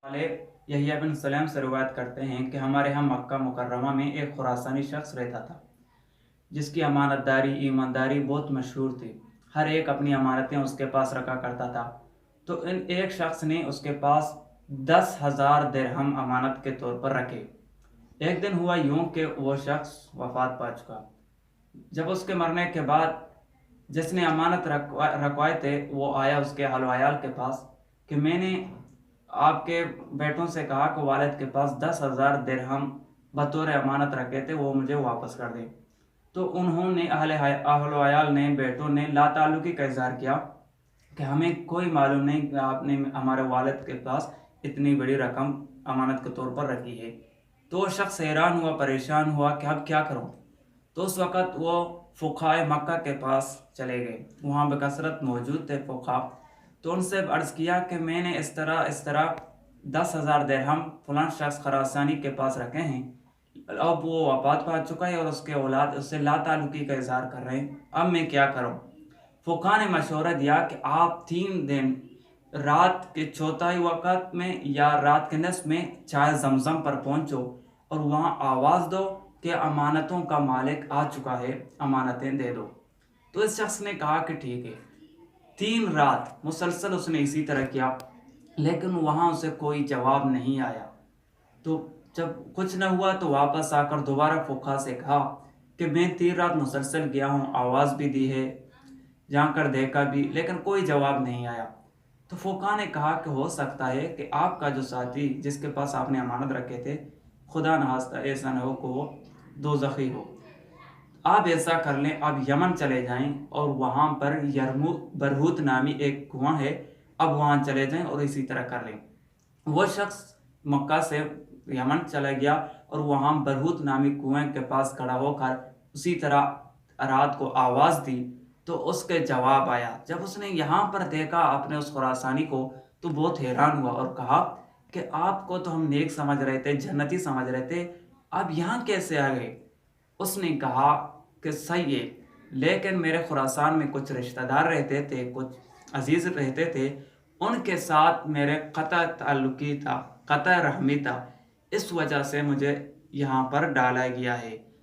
वाले यहया बिन सलेम से रवायत करते हैं कि हमारे यहाँ मक्का मुकर्रमा में एक खुरासानी शख्स रहता था जिसकी अमानतदारी ईमानदारी बहुत मशहूर थी। हर एक अपनी अमानतें उसके पास रखा करता था। तो इन एक शख्स ने उसके पास 10,000 दिरहम अमानत के तौर पर रखे। एक दिन हुआ यूं कि वो शख्स वफात पा चुका। जब उसके मरने के बाद जिसने अमानत रखवाए थे वो आया उसके अहल वयाल के पास कि मैंने आपके बेटों से कहा कि वालिद के पास 10,000 दिरहम बतौर अमानत रखे थे, वो मुझे वापस कर दें। तो उन्होंने अहल वयाल ने बेटों ने लाताल्लुकी का इजहार किया कि हमें कोई मालूम नहीं कि आपने हमारे वालिद के पास इतनी बड़ी रकम अमानत के तौर पर रखी है। तो वो शख्स हैरान हुआ, परेशान हुआ कि अब क्या करूं। तो उस वक़्त वो फ़ुक़हाए मक्का के पास चले गए। वहाँ बकसरत मौजूद थे फ़ुक़हा। तो उनसे अर्ज़ किया कि मैंने इस तरह 10,000 दिरहम फलां शख्स खरासानी के पास रखे हैं। अब वो वफ़ात पा चुका है और उसके औलाद उससे लाताल्लुकी का इज़हार कर रहे हैं। अब मैं क्या करूं? फ़ुक़हा ने मशवरा दिया कि आप 3 दिन रात के चौथाई वक़्त में या रात के निस्फ़ में चाहे ज़मज़म पर पहुँचो और वहाँ आवाज़ दो कि अमानतों का मालिक आ चुका है, अमानतें दे दो। तो इस शख्स ने कहा कि ठीक है। 3 रात मुसलसल उसने इसी तरह किया, लेकिन वहाँ उसे कोई जवाब नहीं आया। तो जब कुछ न हुआ तो वापस आकर दोबारा फ़ुक़हा से कहा कि मैं 3 रात मुसलसल गया हूँ, आवाज़ भी दी है, जाकर देखा भी, लेकिन कोई जवाब नहीं आया। तो फ़ुक़हा ने कहा कि हो सकता है कि आपका जो साथी जिसके पास आपने अमानत रखे थे, खुदा न खास्ता ऐसा न हो कि वो दोज़खी हो। आप ऐसा कर लें, आप यमन चले जाएं और वहाँ पर बरहूत नामी एक कुआं है, अब वहाँ चले जाएं और इसी तरह कर लें। वो शख्स मक्का से यमन चला गया और वहाँ बरहूत नामी कुएं के पास खड़ा होकर उसी तरह रात को आवाज़ दी तो उसके जवाब आया। जब उसने यहाँ पर देखा अपने उस खुरासानी को तो बहुत हैरान हुआ और कहा कि आपको तो हम नेक समझ रहे थे, जन्नती समझ रहे थे, आप यहाँ कैसे आ गए? उसने कहा कि सही है, लेकिन मेरे खुरासान में कुछ रिश्तेदार रहते थे, कुछ अजीज़ रहते थे, उनके साथ मेरे क़तअ ताल्लुकी था, क़तअ रहमी था, इस वजह से मुझे यहाँ पर डाला गया है।